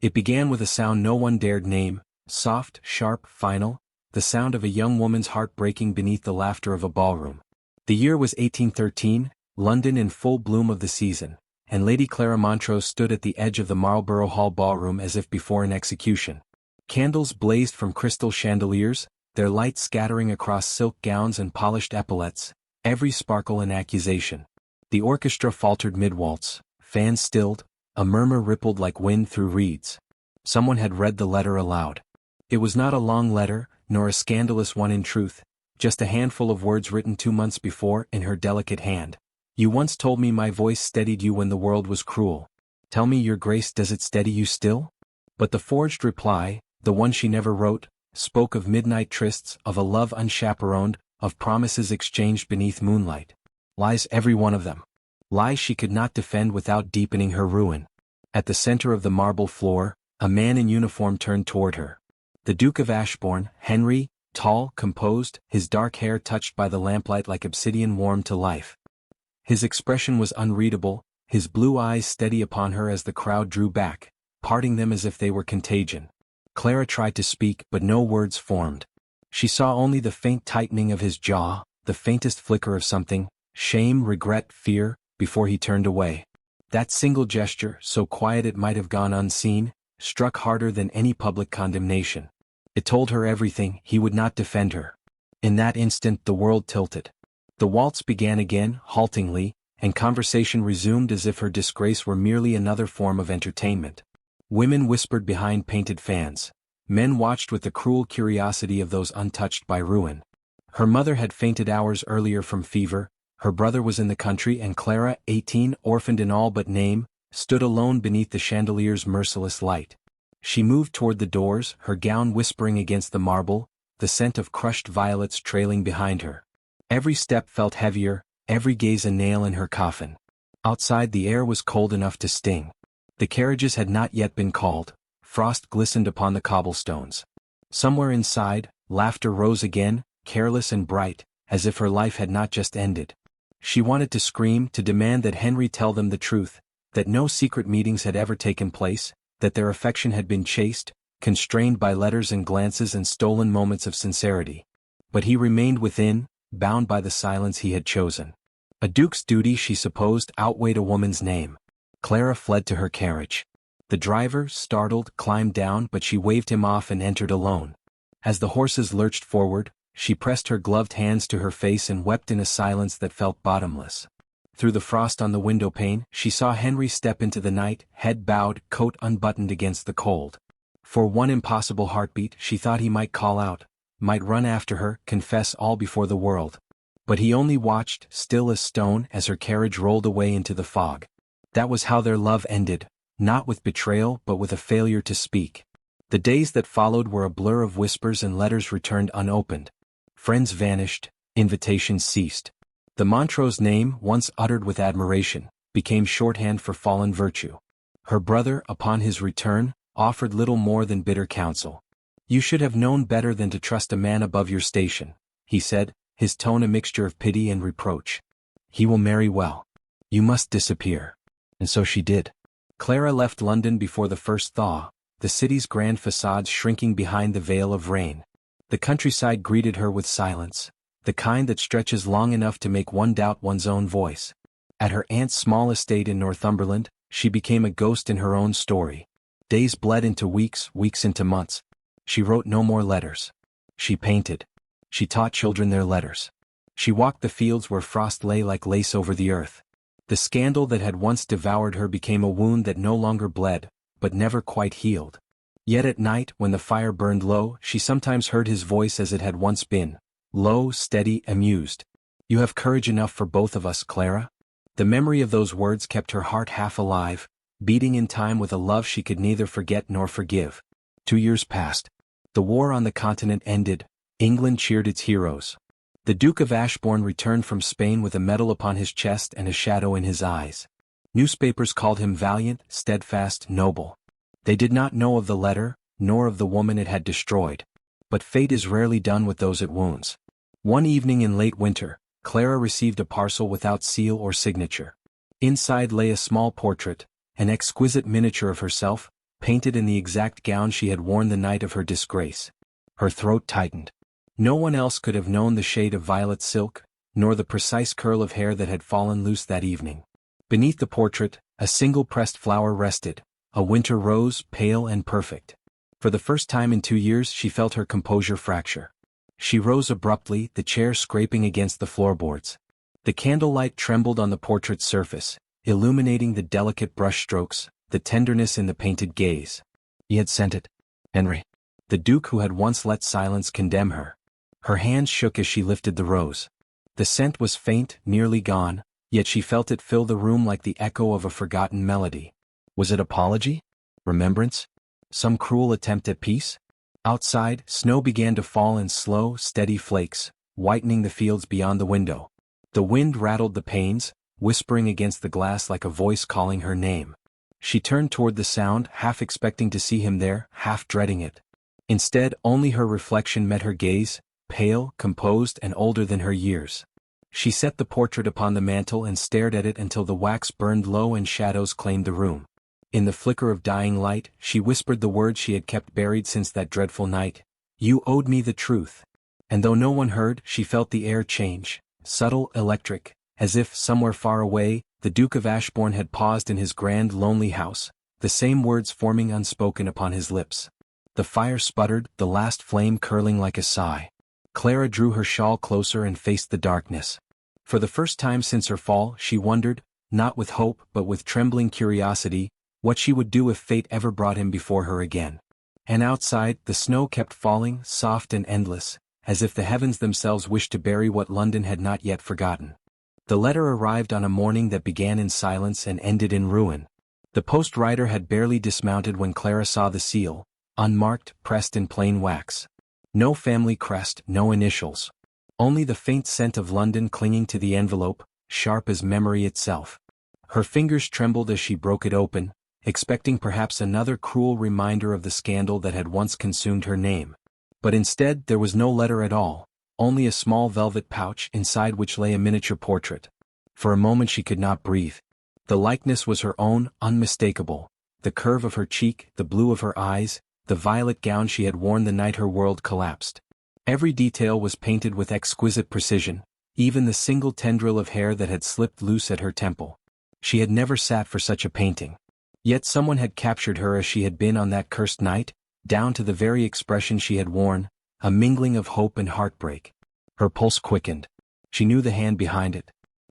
It began with a sound no one dared name, soft, sharp, final, the sound of a young woman's heart breaking beneath the laughter of a ballroom. The year was 1813, London in full bloom of the season, and Lady Clara Montrose stood at the edge of the Marlborough Hall ballroom as if before an execution. Candles blazed from crystal chandeliers, their light scattering across silk gowns and polished epaulettes, every sparkle an accusation. The orchestra faltered mid-waltz, fans stilled, a murmur rippled like wind through reeds. Someone had read the letter aloud. It was not a long letter, nor a scandalous one in truth, just a handful of words written 2 months before in her delicate hand. You once told me my voice steadied you when the world was cruel. Tell me, your grace, does it steady you still? But the forged reply, the one she never wrote, spoke of midnight trysts, of a love unchaperoned, of promises exchanged beneath moonlight. Lies, every one of them. Lies she could not defend without deepening her ruin. At the center of the marble floor, a man in uniform turned toward her. The Duke of Ashbourne, Henry, tall, composed, his dark hair touched by the lamplight like obsidian warmed to life. His expression was unreadable, his blue eyes steady upon her as the crowd drew back, parting them as if they were contagion. Clara tried to speak, but no words formed. She saw only the faint tightening of his jaw, the faintest flicker of something, shame, regret, fear, before he turned away. That single gesture, so quiet it might have gone unseen, struck harder than any public condemnation. It told her everything. He would not defend her. In that instant the world tilted. The waltz began again, haltingly, and conversation resumed as if her disgrace were merely another form of entertainment. Women whispered behind painted fans. Men watched with the cruel curiosity of those untouched by ruin. Her mother had fainted hours earlier from fever, her brother was in the country, and Clara, 18, orphaned in all but name, stood alone beneath the chandelier's merciless light. She moved toward the doors, her gown whispering against the marble, the scent of crushed violets trailing behind her. Every step felt heavier, every gaze a nail in her coffin. Outside the air was cold enough to sting. The carriages had not yet been called. Frost glistened upon the cobblestones. Somewhere inside, laughter rose again, careless and bright, as if her life had not just ended. She wanted to scream, to demand that Henry tell them the truth, that no secret meetings had ever taken place, that their affection had been chaste, constrained by letters and glances and stolen moments of sincerity. But he remained within, bound by the silence he had chosen. A duke's duty, she supposed, outweighed a woman's name. Clara fled to her carriage. The driver, startled, climbed down, but she waved him off and entered alone. As the horses lurched forward, she pressed her gloved hands to her face and wept in a silence that felt bottomless. Through the frost on the windowpane, she saw Henry step into the night, head bowed, coat unbuttoned against the cold. For one impossible heartbeat, she thought he might call out, might run after her, confess all before the world. But he only watched, still as stone, as her carriage rolled away into the fog. That was how their love ended, not with betrayal but with a failure to speak. The days that followed were a blur of whispers and letters returned unopened. Friends vanished, invitations ceased. The Montrose name, once uttered with admiration, became shorthand for fallen virtue. Her brother, upon his return, offered little more than bitter counsel. "You should have known better than to trust a man above your station," he said, his tone a mixture of pity and reproach. "He will marry well. You must disappear." And so she did. Clara left London before the first thaw, the city's grand facades shrinking behind the veil of rain. The countryside greeted her with silence, the kind that stretches long enough to make one doubt one's own voice. At her aunt's small estate in Northumberland, she became a ghost in her own story. Days bled into weeks, weeks into months. She wrote no more letters. She painted. She taught children their letters. She walked the fields where frost lay like lace over the earth. The scandal that had once devoured her became a wound that no longer bled, but never quite healed. Yet at night, when the fire burned low, she sometimes heard his voice as it had once been, low, steady, amused. "You have courage enough for both of us, Clara." The memory of those words kept her heart half alive, beating in time with a love she could neither forget nor forgive. 2 years passed. The war on the continent ended. England cheered its heroes. The Duke of Ashbourne returned from Spain with a medal upon his chest and a shadow in his eyes. Newspapers called him valiant, steadfast, noble. They did not know of the letter, nor of the woman it had destroyed. But fate is rarely done with those it wounds. One evening in late winter, Clara received a parcel without seal or signature. Inside lay a small portrait, an exquisite miniature of herself, painted in the exact gown she had worn the night of her disgrace. Her throat tightened. No one else could have known the shade of violet silk, nor the precise curl of hair that had fallen loose that evening. Beneath the portrait, a single pressed flower rested, a winter rose, pale and perfect. For the first time in 2 years she felt her composure fracture. She rose abruptly, the chair scraping against the floorboards. The candlelight trembled on the portrait's surface, illuminating the delicate brushstrokes, the tenderness in the painted gaze. He had sent it. Henry. The Duke who had once let silence condemn her. Her hands shook as she lifted the rose. The scent was faint, nearly gone, yet she felt it fill the room like the echo of a forgotten melody. Was it apology? Remembrance? Some cruel attempt at peace? Outside, snow began to fall in slow, steady flakes, whitening the fields beyond the window. The wind rattled the panes, whispering against the glass like a voice calling her name. She turned toward the sound, half expecting to see him there, half dreading it. Instead, only her reflection met her gaze, pale, composed, and older than her years. She set the portrait upon the mantel and stared at it until the wax burned low and shadows claimed the room. In the flicker of dying light, she whispered the words she had kept buried since that dreadful night. You owed me the truth. And though no one heard, she felt the air change, subtle, electric, as if, somewhere far away, the Duke of Ashbourne had paused in his grand, lonely house, the same words forming unspoken upon his lips. The fire sputtered, the last flame curling like a sigh. Clara drew her shawl closer and faced the darkness. For the first time since her fall, she wondered, not with hope but with trembling curiosity, what she would do if fate ever brought him before her again. And outside, the snow kept falling, soft and endless, as if the heavens themselves wished to bury what London had not yet forgotten. The letter arrived on a morning that began in silence and ended in ruin. The post-rider had barely dismounted when Clara saw the seal, unmarked, pressed in plain wax. No family crest, no initials. Only the faint scent of London clinging to the envelope, sharp as memory itself. Her fingers trembled as she broke it open, expecting perhaps another cruel reminder of the scandal that had once consumed her name. But instead there was no letter at all, only a small velvet pouch inside which lay a miniature portrait. For a moment she could not breathe. The likeness was her own, unmistakable. The curve of her cheek, the blue of her eyes, the violet gown she had worn the night her world collapsed. Every detail was painted with exquisite precision, even the single tendril of hair that had slipped loose at her temple. She had never sat for such a painting. Yet someone had captured her as she had been on that cursed night, down to the very expression she had worn, a mingling of hope and heartbreak. Her pulse quickened. She knew the hand behind it.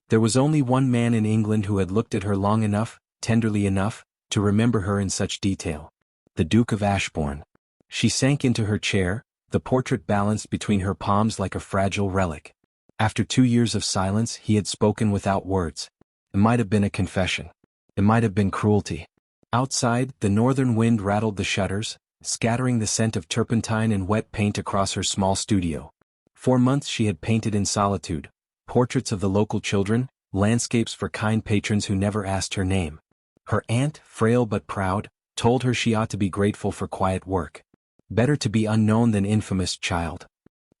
There was only one man in England who had looked at her long enough, tenderly enough, to remember her in such detail. The Duke of Ashbourne. She sank into her chair, the portrait balanced between her palms like a fragile relic. After 2 years of silence, he had spoken without words. It might have been a confession. It might have been cruelty. Outside, the northern wind rattled the shutters, scattering the scent of turpentine and wet paint across her small studio. For months she had painted in solitude, portraits of the local children, landscapes for kind patrons who never asked her name. Her aunt, frail but proud, told her she ought to be grateful for quiet work. Better to be unknown than infamous, child.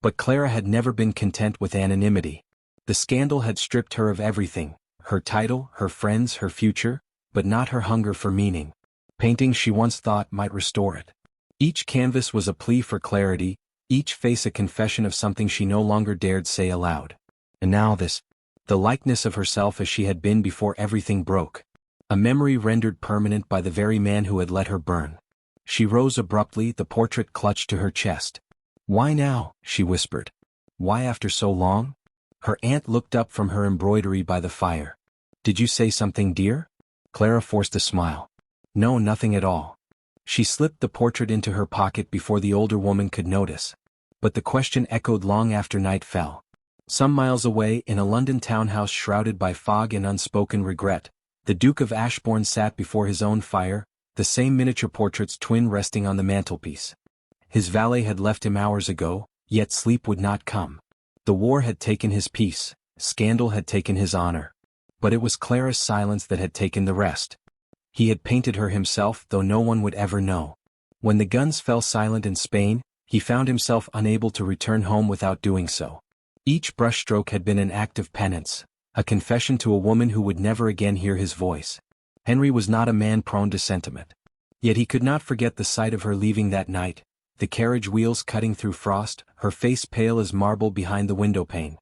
But Clara had never been content with anonymity. The scandal had stripped her of everything, her title, her friends, her future, but not her hunger for meaning. Painting she once thought might restore it. Each canvas was a plea for clarity, each face a confession of something she no longer dared say aloud. And now this, the likeness of herself as she had been before everything broke. A memory rendered permanent by the very man who had let her burn. She rose abruptly, the portrait clutched to her chest. Why now? She whispered. Why after so long? Her aunt looked up from her embroidery by the fire. Did you say something, dear? Clara forced a smile. No, nothing at all. She slipped the portrait into her pocket before the older woman could notice. But the question echoed long after night fell. Some miles away, in a London townhouse shrouded by fog and unspoken regret, the Duke of Ashbourne sat before his own fire, the same miniature portrait's twin resting on the mantelpiece. His valet had left him hours ago, yet sleep would not come. The war had taken his peace, scandal had taken his honor. But it was Clara's silence that had taken the rest. He had painted her himself, though no one would ever know. When the guns fell silent in Spain, he found himself unable to return home without doing so. Each brushstroke had been an act of penance, a confession to a woman who would never again hear his voice. Henry was not a man prone to sentiment. Yet he could not forget the sight of her leaving that night, the carriage wheels cutting through frost, her face pale as marble behind the windowpane.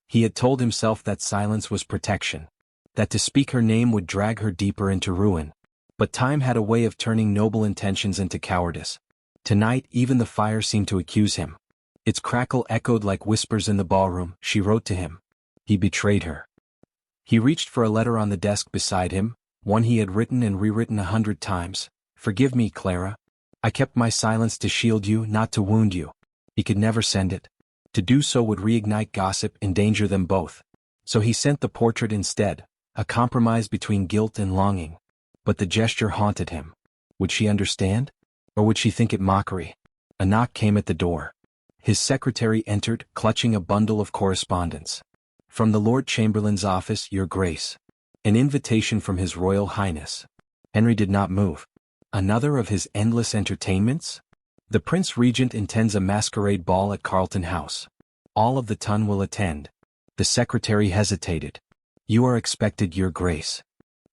He had told himself that silence was protection, that to speak her name would drag her deeper into ruin. But time had a way of turning noble intentions into cowardice. Tonight even the fire seemed to accuse him. Its crackle echoed like whispers in the ballroom. She wrote to him. He betrayed her. He reached for a letter on the desk beside him, one he had written and rewritten 100 times. Forgive me, Clara. I kept my silence to shield you, not to wound you. He could never send it. To do so would reignite gossip, endanger them both. So he sent the portrait instead, a compromise between guilt and longing. But the gesture haunted him. Would she understand? Or would she think it mockery? A knock came at the door. His secretary entered, clutching a bundle of correspondence. From the Lord Chamberlain's office, Your Grace. An invitation from His Royal Highness. Henry did not move. Another of his endless entertainments? The Prince Regent intends a masquerade ball at Carlton House. All of the ton will attend. The secretary hesitated. You are expected, Your Grace.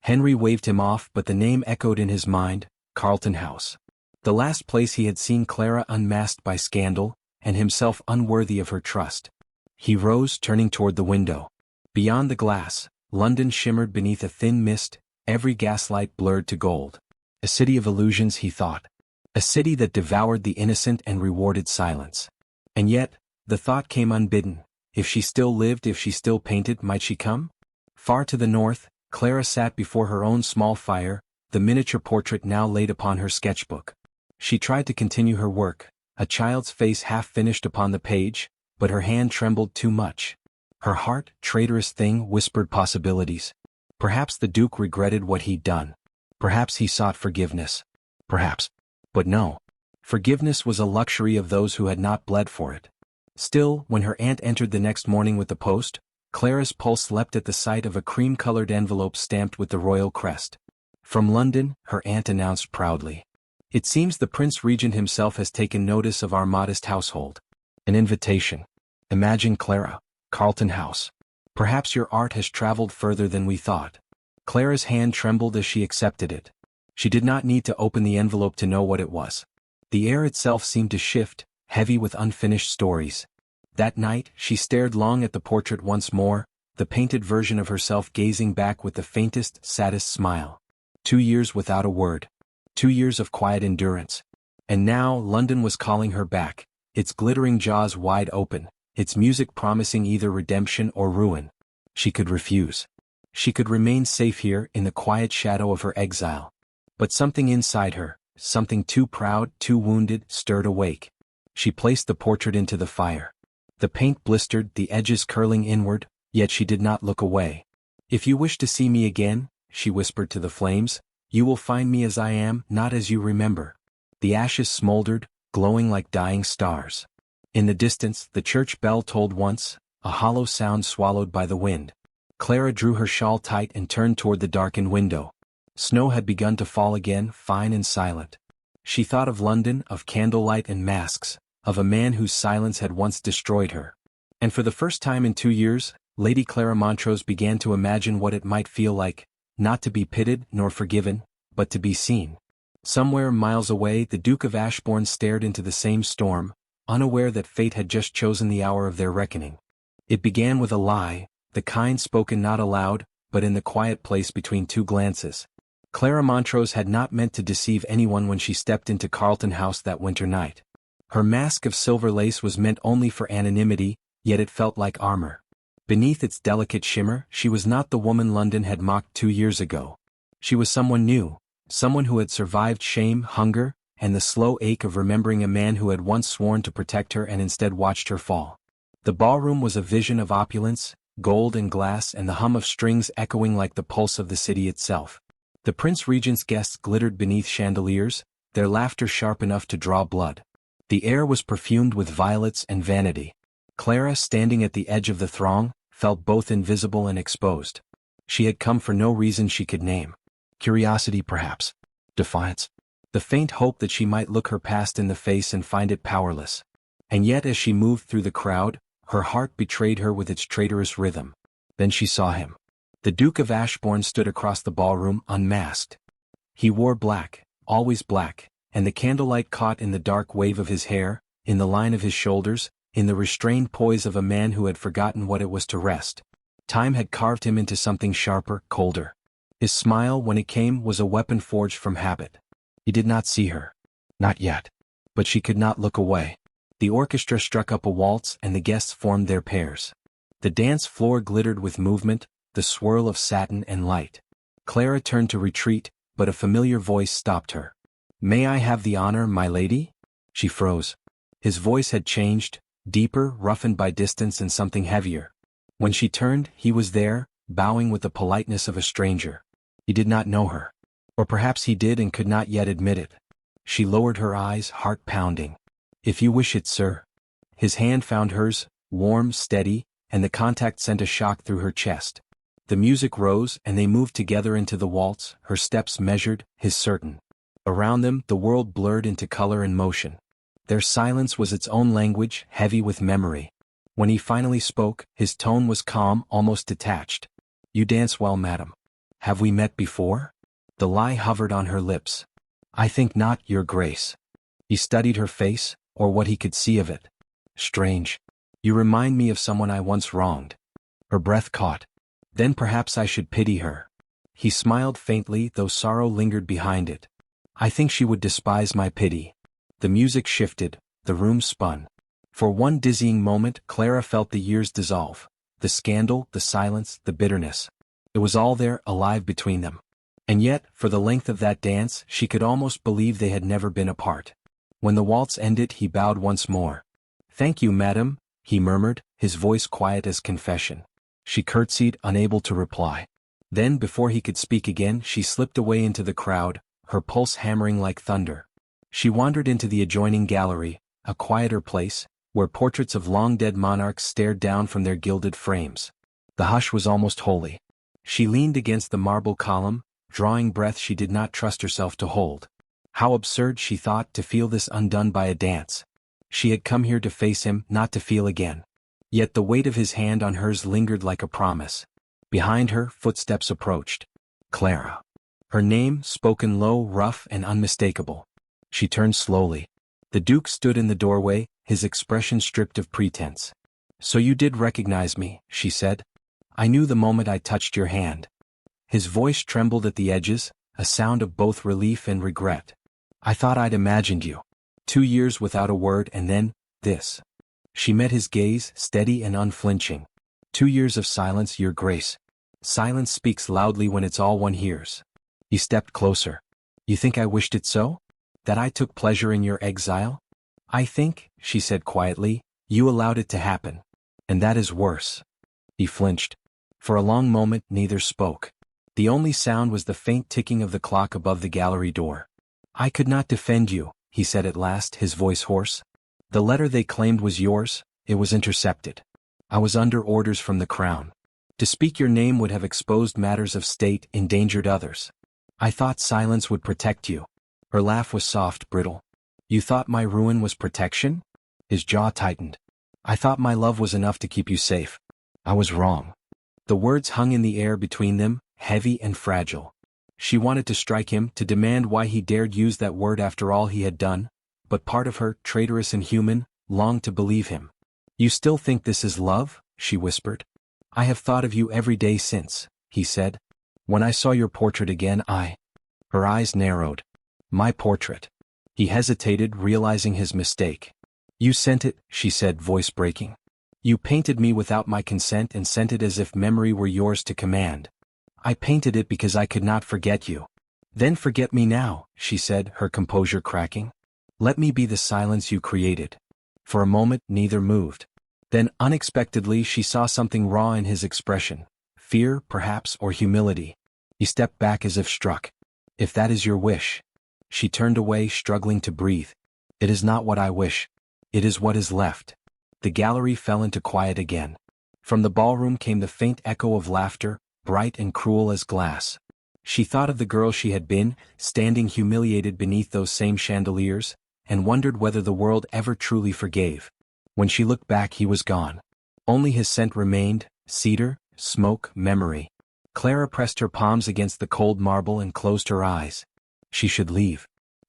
Henry waved him off, but the name echoed in his mind, Carlton House. The last place he had seen Clara unmasked by scandal, and himself unworthy of her trust. He rose, turning toward the window. Beyond the glass, London shimmered beneath a thin mist, every gaslight blurred to gold. A city of illusions, he thought. A city that devoured the innocent and rewarded silence. And yet, the thought came unbidden. If she still lived, if she still painted, might she come? Far to the north, Clara sat before her own small fire, the miniature portrait now laid upon her sketchbook. She tried to continue her work, a child's face half finished upon the page, but her hand trembled too much. Her heart, traitorous thing, whispered possibilities. Perhaps the Duke regretted what he'd done. Perhaps he sought forgiveness. Perhaps. But no. Forgiveness was a luxury of those who had not bled for it. Still, when her aunt entered the next morning with the post, Clara's pulse leapt at the sight of a cream-colored envelope stamped with the royal crest. From London, her aunt announced proudly. It seems the Prince Regent himself has taken notice of our modest household. An invitation. Imagine, Clara. Carlton House. Perhaps your art has traveled further than we thought. Clara's hand trembled as she accepted it. She did not need to open the envelope to know what it was. The air itself seemed to shift, heavy with unfinished stories. That night, she stared long at the portrait once more, the painted version of herself gazing back with the faintest, saddest smile. 2 years without a word. 2 years of quiet endurance. And now London was calling her back, its glittering jaws wide open, its music promising either redemption or ruin. She could refuse. She could remain safe here in the quiet shadow of her exile. But something inside her, something too proud, too wounded, stirred awake. She placed the portrait into the fire. The paint blistered, the edges curling inward, yet she did not look away. If you wish to see me again, she whispered to the flames, you will find me as I am, not as you remember. The ashes smoldered, glowing like dying stars. In the distance, the church bell tolled once, a hollow sound swallowed by the wind. Clara drew her shawl tight and turned toward the darkened window. Snow had begun to fall again, fine and silent. She thought of London, of candlelight and masks, of a man whose silence had once destroyed her. And for the first time in 2 years, Lady Clara Montrose began to imagine what it might feel like, not to be pitied nor forgiven, but to be seen. Somewhere miles away, the Duke of Ashbourne stared into the same storm, unaware that fate had just chosen the hour of their reckoning. It began with a lie, the kind spoken not aloud, but in the quiet place between two glances. Clara Montrose had not meant to deceive anyone when she stepped into Carlton House that winter night. Her mask of silver lace was meant only for anonymity, yet it felt like armor. Beneath its delicate shimmer, she was not the woman London had mocked 2 years ago. She was someone new, someone who had survived shame, hunger, and the slow ache of remembering a man who had once sworn to protect her and instead watched her fall. The ballroom was a vision of opulence, gold and glass, and the hum of strings echoing like the pulse of the city itself. The Prince Regent's guests glittered beneath chandeliers, their laughter sharp enough to draw blood. The air was perfumed with violets and vanity. Clara, standing at the edge of the throng, felt both invisible and exposed. She had come for no reason she could name. Curiosity, perhaps. Defiance. The faint hope that she might look her past in the face and find it powerless. And yet as she moved through the crowd, her heart betrayed her with its traitorous rhythm. Then she saw him. The Duke of Ashbourne stood across the ballroom, unmasked. He wore black, always black, and the candlelight caught in the dark wave of his hair, in the line of his shoulders, in the restrained poise of a man who had forgotten what it was to rest. Time had carved him into something sharper, colder. His smile, when it came, was a weapon forged from habit. He did not see her. Not yet. But she could not look away. The orchestra struck up a waltz and the guests formed their pairs. The dance floor glittered with movement, the swirl of satin and light. Clara turned to retreat, but a familiar voice stopped her. "May I have the honor, my lady?" She froze. His voice had changed, deeper, roughened by distance and something heavier. When she turned, he was there, bowing with the politeness of a stranger. He did not know her. Or perhaps he did and could not yet admit it. She lowered her eyes, heart pounding. "If you wish it, sir." His hand found hers, warm, steady, and the contact sent a shock through her chest. The music rose and they moved together into the waltz, her steps measured, his certain. Around them, the world blurred into color and motion. Their silence was its own language, heavy with memory. When he finally spoke, his tone was calm, almost detached. "You dance well, madam. Have we met before?" The lie hovered on her lips. "I think not, your grace." He studied her face, or what he could see of it. "Strange. You remind me of someone I once wronged." Her breath caught. "Then perhaps I should pity her." He smiled faintly, though sorrow lingered behind it. "I think she would despise my pity." The music shifted, the room spun. For one dizzying moment, Clara felt the years dissolve. The scandal, the silence, the bitterness. It was all there, alive between them. And yet, for the length of that dance, she could almost believe they had never been apart. When the waltz ended, he bowed once more. "Thank you, madam," he murmured, his voice quiet as confession. She curtsied, unable to reply. Then, before he could speak again, she slipped away into the crowd, her pulse hammering like thunder. She wandered into the adjoining gallery, a quieter place, where portraits of long-dead monarchs stared down from their gilded frames. The hush was almost holy. She leaned against the marble column, drawing breath she did not trust herself to hold. How absurd, she thought, to feel this undone by a dance. She had come here to face him, not to feel again. Yet the weight of his hand on hers lingered like a promise. Behind her, footsteps approached. Clara. Her name, spoken low, rough, and unmistakable. She turned slowly. The Duke stood in the doorway, his expression stripped of pretense. "So you did recognize me," she said. "I knew the moment I touched your hand." His voice trembled at the edges, a sound of both relief and regret. "I thought I'd imagined you. 2 years without a word and then, this." She met his gaze, steady and unflinching. 2 years of silence, your grace." Silence speaks loudly when it's all one hears. He stepped closer. "You think I wished it so? That I took pleasure in your exile?" "I think," she said quietly, "you allowed it to happen. And that is worse." He flinched. For a long moment, neither spoke. The only sound was the faint ticking of the clock above the gallery door. "I could not defend you," he said at last, his voice hoarse. "The letter they claimed was yours, it was intercepted. I was under orders from the crown. To speak your name would have exposed matters of state, endangered others. I thought silence would protect you." Her laugh was soft, brittle. "You thought my ruin was protection?" His jaw tightened. "I thought my love was enough to keep you safe. I was wrong." The words hung in the air between them, heavy and fragile. She wanted to strike him, to demand why he dared use that word after all he had done, but part of her, traitorous and human, longed to believe him. "You still think this is love?" she whispered. "I have thought of you every day since," he said. "When I saw your portrait again, Her eyes narrowed. "My portrait." He hesitated, realizing his mistake. "You sent it," she said, voice breaking. "You painted me without my consent and sent it as if memory were yours to command. I painted it because I could not forget you." "Then forget me now," she said, her composure cracking. "Let me be the silence you created." For a moment, neither moved. Then, unexpectedly, she saw something raw in his expression. Fear, perhaps, or humility. He stepped back as if struck. "If that is your wish." She turned away, struggling to breathe. "It is not what I wish. It is what is left." The gallery fell into quiet again. From the ballroom came the faint echo of laughter, bright and cruel as glass. She thought of the girl she had been, standing humiliated beneath those same chandeliers, and wondered whether the world ever truly forgave. When she looked back, he was gone. Only his scent remained, cedar, smoke, memory. Clara pressed her palms against the cold marble and closed her eyes. She should leave.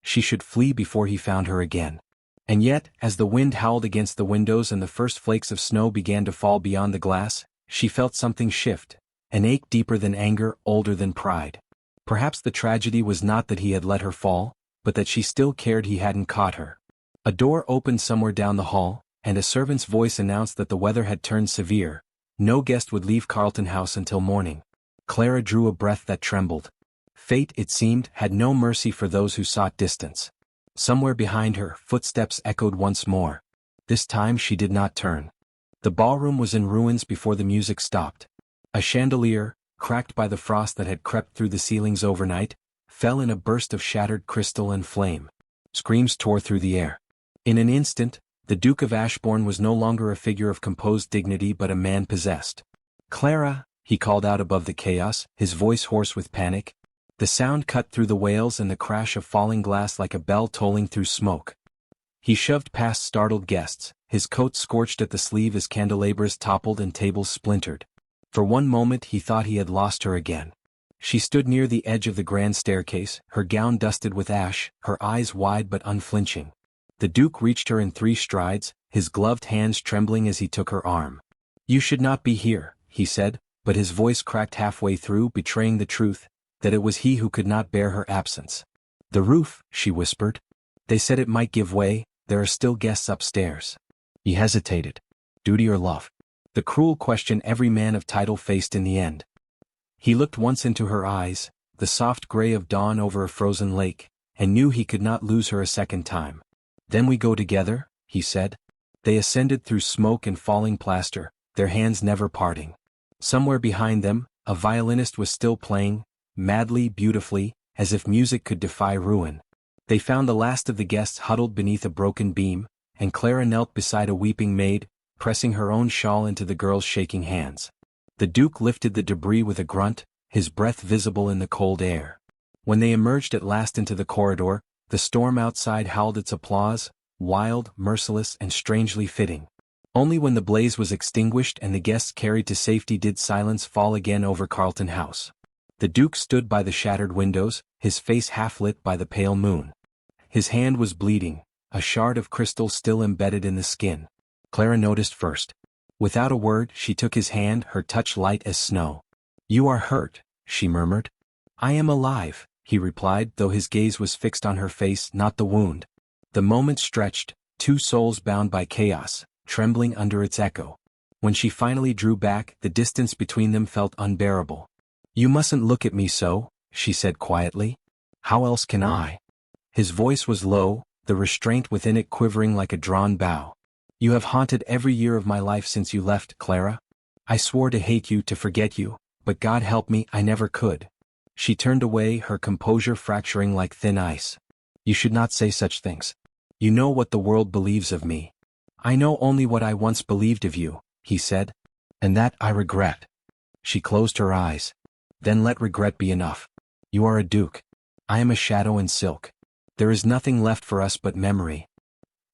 She should flee before he found her again. And yet, as the wind howled against the windows and the first flakes of snow began to fall beyond the glass, she felt something shift, an ache deeper than anger, older than pride. Perhaps the tragedy was not that he had let her fall, but that she still cared he hadn't caught her. A door opened somewhere down the hall, and a servant's voice announced that the weather had turned severe. No guest would leave Carlton House until morning. Clara drew a breath that trembled. Fate, it seemed, had no mercy for those who sought distance. Somewhere behind her, footsteps echoed once more. This time she did not turn. The ballroom was in ruins before the music stopped. A chandelier, cracked by the frost that had crept through the ceilings overnight, fell in a burst of shattered crystal and flame. Screams tore through the air. In an instant, the Duke of Ashbourne was no longer a figure of composed dignity but a man possessed. "Clara," he called out above the chaos, his voice hoarse with panic. The sound cut through the wails and the crash of falling glass like a bell tolling through smoke. He shoved past startled guests, his coat scorched at the sleeve as candelabras toppled and tables splintered. For one moment he thought he had lost her again. She stood near the edge of the grand staircase, her gown dusted with ash, her eyes wide but unflinching. The Duke reached her in 3 strides, his gloved hands trembling as he took her arm. "You should not be here," he said, but his voice cracked halfway through, betraying the truth, that it was he who could not bear her absence. "The roof," she whispered. "They said it might give way, there are still guests upstairs." He hesitated. Duty or love? The cruel question every man of title faced in the end. He looked once into her eyes, the soft gray of dawn over a frozen lake, and knew he could not lose her a second time. "Then we go together," he said. They ascended through smoke and falling plaster, their hands never parting. Somewhere behind them, a violinist was still playing, madly, beautifully, as if music could defy ruin. They found the last of the guests huddled beneath a broken beam, and Clara knelt beside a weeping maid, pressing her own shawl into the girl's shaking hands. The Duke lifted the debris with a grunt, his breath visible in the cold air. When they emerged at last into the corridor, the storm outside howled its applause, wild, merciless, and strangely fitting. Only when the blaze was extinguished and the guests carried to safety did silence fall again over Carlton House. The Duke stood by the shattered windows, his face half lit by the pale moon. His hand was bleeding, a shard of crystal still embedded in the skin. Clara noticed first. Without a word, she took his hand, her touch light as snow. "You are hurt," she murmured. "I am alive," he replied, though his gaze was fixed on her face, not the wound. The moment stretched, 2 souls bound by chaos, trembling under its echo. When she finally drew back, the distance between them felt unbearable. "You mustn't look at me so," she said quietly. "How else can I?" His voice was low, the restraint within it quivering like a drawn bow. "You have haunted every year of my life since you left, Clara. I swore to hate you, to forget you, but God help me, I never could." She turned away, her composure fracturing like thin ice. "You should not say such things. You know what the world believes of me." "I know only what I once believed of you," he said. "And that I regret." She closed her eyes. "Then let regret be enough. You are a duke. I am a shadow in silk. There is nothing left for us but memory."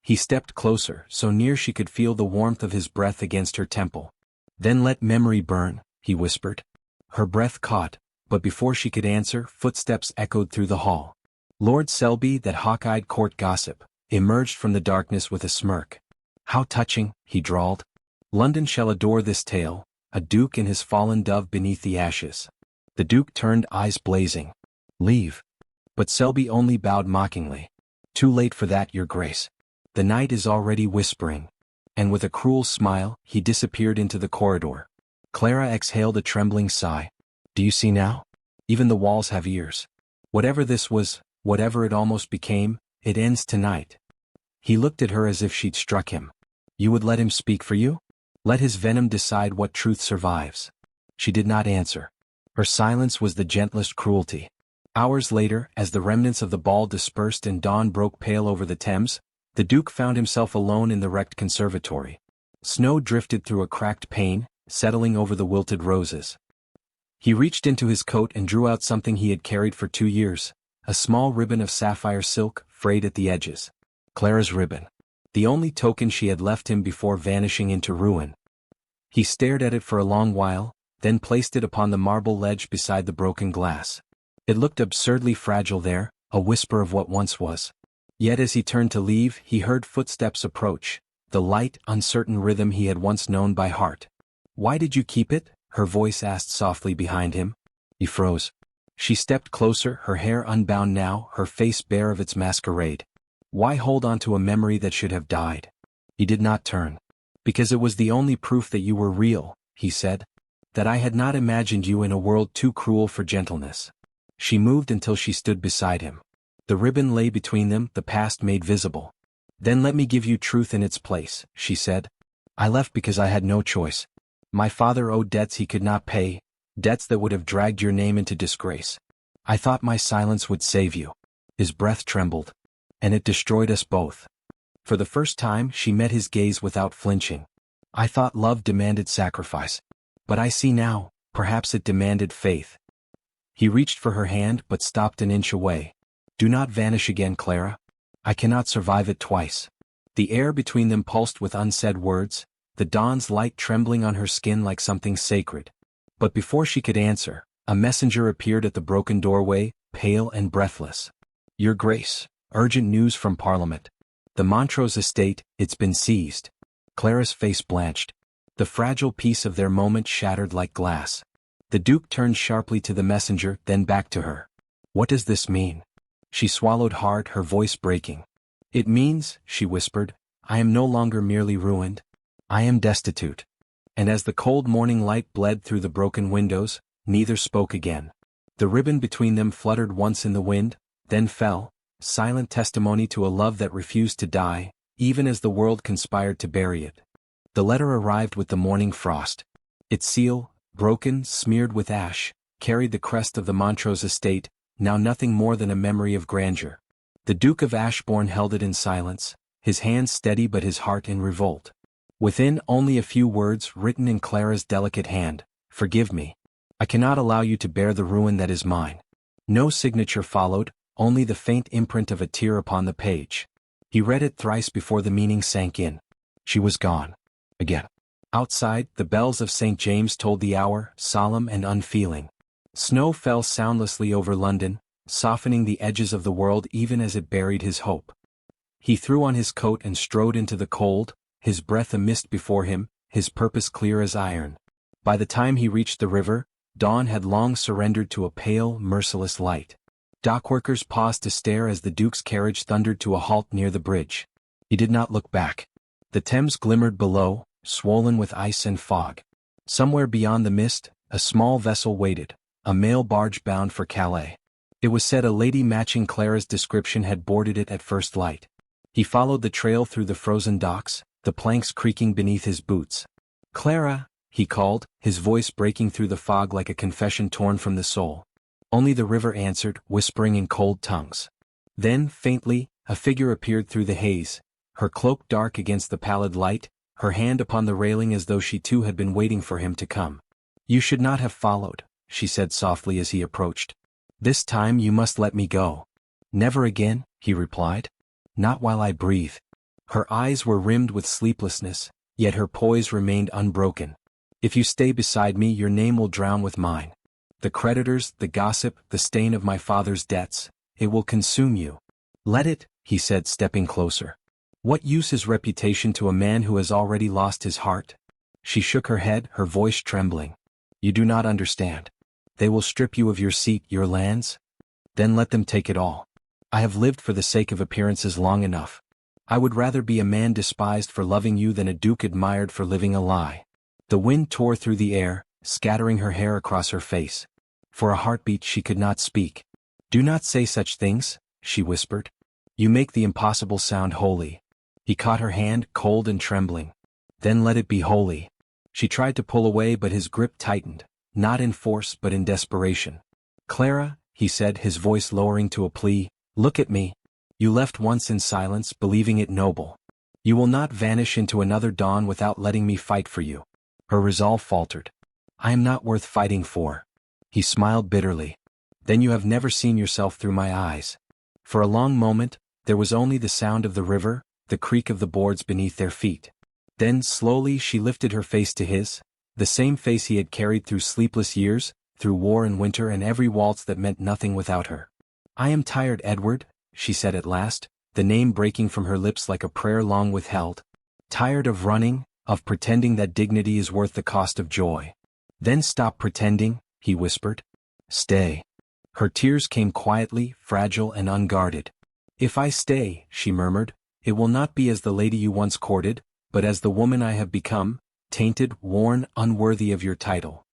He stepped closer, so near she could feel the warmth of his breath against her temple. "Then let memory burn," he whispered. Her breath caught, but before she could answer, footsteps echoed through the hall. Lord Selby, that hawk-eyed court gossip, emerged from the darkness with a smirk. "How touching," he drawled. "London shall adore this tale, a duke and his fallen dove beneath the ashes." The Duke turned, eyes blazing. "Leave." But Selby only bowed mockingly. "Too late for that, your grace. The night is already whispering." And with a cruel smile, he disappeared into the corridor. Clara exhaled a trembling sigh. "Do you see now? Even the walls have ears. Whatever this was, whatever it almost became, it ends tonight." He looked at her as if she'd struck him. "You would let him speak for you? Let his venom decide what truth survives." She did not answer. Her silence was the gentlest cruelty. Hours later, as the remnants of the ball dispersed and dawn broke pale over the Thames, the Duke found himself alone in the wrecked conservatory. Snow drifted through a cracked pane, settling over the wilted roses. He reached into his coat and drew out something he had carried for 2 years, a small ribbon of sapphire silk, frayed at the edges. Clara's ribbon. The only token she had left him before vanishing into ruin. He stared at it for a long while, then placed it upon the marble ledge beside the broken glass. It looked absurdly fragile there, a whisper of what once was. Yet as he turned to leave, he heard footsteps approach, the light, uncertain rhythm he had once known by heart. "Why did you keep it?" her voice asked softly behind him. He froze. She stepped closer, her hair unbound now, her face bare of its masquerade. "Why hold on to a memory that should have died?" He did not turn. "Because it was the only proof that you were real," he said. "That I had not imagined you in a world too cruel for gentleness." She moved until she stood beside him. The ribbon lay between them, the past made visible. "Then let me give you truth in its place," she said. "I left because I had no choice. My father owed debts he could not pay, debts that would have dragged your name into disgrace. I thought my silence would save you." His breath trembled. "And it destroyed us both." For the first time, she met his gaze without flinching. "I thought love demanded sacrifice. But I see now, perhaps it demanded faith." He reached for her hand but stopped an inch away. "Do not vanish again, Clara. I cannot survive it twice." The air between them pulsed with unsaid words, the dawn's light trembling on her skin like something sacred. But before she could answer, a messenger appeared at the broken doorway, pale and breathless. "Your Grace, urgent news from Parliament. The Montrose estate, it's been seized." Clara's face blanched. The fragile peace of their moment shattered like glass. The Duke turned sharply to the messenger, then back to her. "What does this mean?" She swallowed hard, her voice breaking. "It means," she whispered, "I am no longer merely ruined. I am destitute." And as the cold morning light bled through the broken windows, neither spoke again. The ribbon between them fluttered once in the wind, then fell, silent testimony to a love that refused to die, even as the world conspired to bury it. The letter arrived with the morning frost. Its seal, broken, smeared with ash, carried the crest of the Montrose estate, now nothing more than a memory of grandeur. The Duke of Ashbourne held it in silence, his hand steady but his heart in revolt. Within, only a few words written in Clara's delicate hand: "Forgive me. I cannot allow you to bear the ruin that is mine." No signature followed, only the faint imprint of a tear upon the page. He read it thrice before the meaning sank in. She was gone. Again. Outside, the bells of St. James told the hour, solemn and unfeeling. Snow fell soundlessly over London, softening the edges of the world even as it buried his hope. He threw on his coat and strode into the cold, his breath a mist before him, his purpose clear as iron. By the time he reached the river, dawn had long surrendered to a pale, merciless light. Dockworkers paused to stare as the Duke's carriage thundered to a halt near the bridge. He did not look back. The Thames glimmered below, swollen with ice and fog. Somewhere beyond the mist, a small vessel waited, a mail barge bound for Calais. It was said a lady matching Clara's description had boarded it at first light. He followed the trail through the frozen docks, the planks creaking beneath his boots. "Clara," he called, his voice breaking through the fog like a confession torn from the soul. Only the river answered, whispering in cold tongues. Then, faintly, a figure appeared through the haze, her cloak dark against the pallid light, her hand upon the railing as though she too had been waiting for him to come. "You should not have followed," she said softly as he approached. "This time you must let me go." "Never again," he replied. "Not while I breathe." Her eyes were rimmed with sleeplessness, yet her poise remained unbroken. "If you stay beside me, your name will drown with mine. The creditors, the gossip, the stain of my father's debts, it will consume you." "Let it," he said, stepping closer. "What use is reputation to a man who has already lost his heart?" She shook her head, her voice trembling. "You do not understand. They will strip you of your seat, your lands? Then let them take it all. I have lived for the sake of appearances long enough. I would rather be a man despised for loving you than a duke admired for living a lie." The wind tore through the air, scattering her hair across her face. For a heartbeat she could not speak. "Do not say such things," she whispered. "You make the impossible sound holy." He caught her hand, cold and trembling. "Then let it be holy." She tried to pull away but his grip tightened, not in force but in desperation. "Clara," he said, his voice lowering to a plea, "look at me. You left once in silence, believing it noble. You will not vanish into another dawn without letting me fight for you." Her resolve faltered. "I am not worth fighting for." He smiled bitterly. "Then you have never seen yourself through my eyes." For a long moment, there was only the sound of the river, the creak of the boards beneath their feet. Then slowly she lifted her face to his, the same face he had carried through sleepless years, through war and winter and every waltz that meant nothing without her. "I am tired, Edward," she said at last, the name breaking from her lips like a prayer long withheld. "Tired of running, of pretending that dignity is worth the cost of joy." "Then stop pretending," he whispered. "Stay." Her tears came quietly, fragile and unguarded. "If I stay," she murmured, "it will not be as the lady you once courted, but as the woman I have become, tainted, worn, unworthy of your title."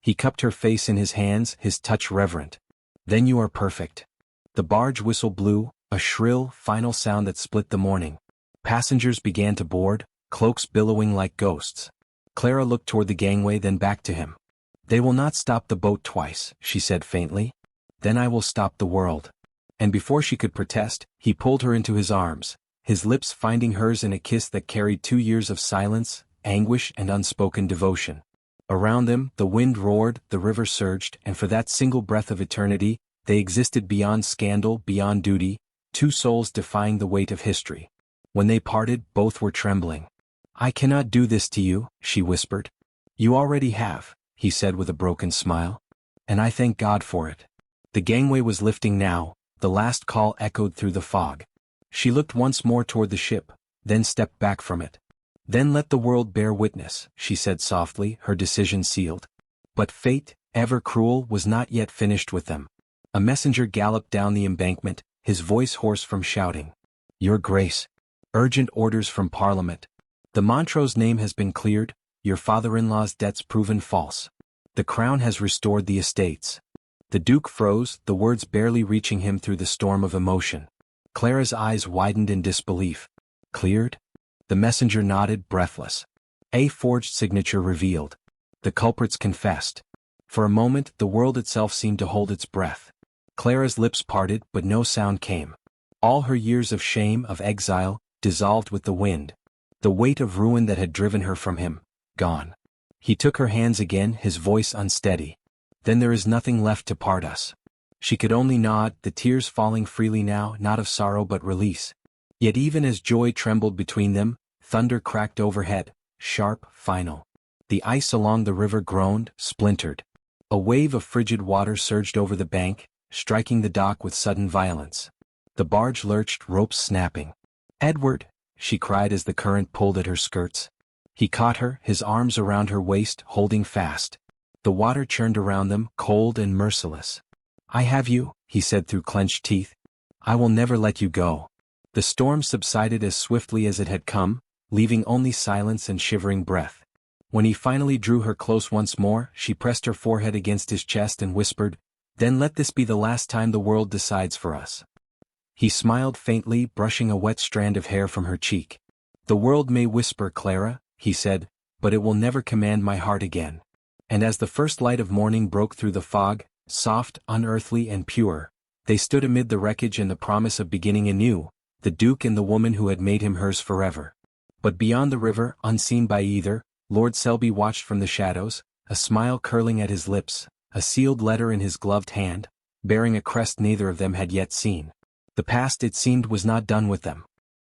He cupped her face in his hands, his touch reverent. "Then you are perfect." The barge whistle blew, a shrill, final sound that split the morning. Passengers began to board, cloaks billowing like ghosts. Clara looked toward the gangway, then back to him. "They will not stop the boat twice," she said faintly. "Then I will stop the world." And before she could protest, he pulled her into his arms, his lips finding hers in a kiss that carried 2 years of silence, anguish and unspoken devotion. Around them, the wind roared, the river surged, and for that single breath of eternity, they existed beyond scandal, beyond duty, two souls defying the weight of history. When they parted, both were trembling. "I cannot do this to you," she whispered. "You already have," he said with a broken smile. "And I thank God for it." The gangway was lifting now, the last call echoed through the fog. She looked once more toward the ship, then stepped back from it. "Then let the world bear witness," she said softly, her decision sealed. But fate, ever cruel, was not yet finished with them. A messenger galloped down the embankment, his voice hoarse from shouting. "Your Grace. Urgent orders from Parliament. The Montrose name has been cleared, your father-in-law's debts proven false. The Crown has restored the estates." The Duke froze, the words barely reaching him through the storm of emotion. Clara's eyes widened in disbelief. "Cleared?" The messenger nodded, breathless. A forged signature revealed. The culprits confessed. For a moment, the world itself seemed to hold its breath. Clara's lips parted, but no sound came. All her years of shame, of exile, dissolved with the wind. The weight of ruin that had driven her from him, gone. He took her hands again, his voice unsteady. "Then there is nothing left to part us." She could only nod, the tears falling freely now, not of sorrow but release. Yet even as joy trembled between them, thunder cracked overhead, sharp, final. The ice along the river groaned, splintered. A wave of frigid water surged over the bank, striking the dock with sudden violence. The barge lurched, ropes snapping. "Edward!" she cried as the current pulled at her skirts. He caught her, his arms around her waist, holding fast. The water churned around them, cold and merciless. "I have you," he said through clenched teeth. "I will never let you go." The storm subsided as swiftly as it had come, leaving only silence and shivering breath. When he finally drew her close once more, she pressed her forehead against his chest and whispered, "Then let this be the last time the world decides for us." He smiled faintly, brushing a wet strand of hair from her cheek. "The world may whisper, Clara," he said, "but it will never command my heart again." And as the first light of morning broke through the fog, soft, unearthly and pure, they stood amid the wreckage and the promise of beginning anew, the Duke and the woman who had made him hers forever. But beyond the river, unseen by either, Lord Selby watched from the shadows, a smile curling at his lips, a sealed letter in his gloved hand, bearing a crest neither of them had yet seen. The past, it seemed, was not done with them.